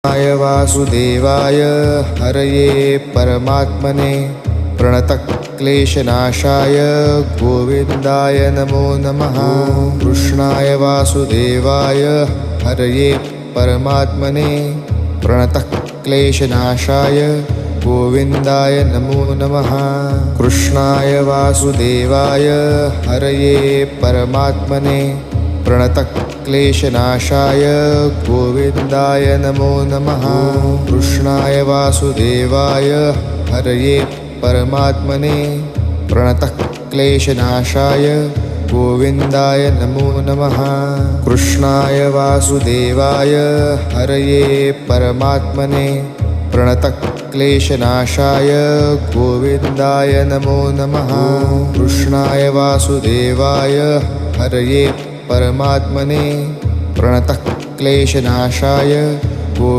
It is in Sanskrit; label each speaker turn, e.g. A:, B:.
A: कृष्णाय वासुदेवाय हरये परमात्मने प्रणतक्लेशनाशाय गोविन्दाय नमो नमः। कृष्णाय वासुदेवाय हरये परमात्मने प्रणतक्लेशनाशाय गोविन्दाय नमो नमः। कृष्णाय वासुदेवाय हरये परमात्मने प्रणतक्लेशनाशाय गोविन्दाय नमो नमः। कृष्णाय वासुदेवाय हरये परमात्मने प्रणतक्लेशनाशाय गोविन्दाय नमो नमः। कृष्णाय वासुदेवाय हरये परमात्मने प्रणतक्लेशनाशाय गोविन्दाय नमो नमः। कृष्णाय वासुदेवाय हरये परमात्मने प्रणतक्लेशनाशाय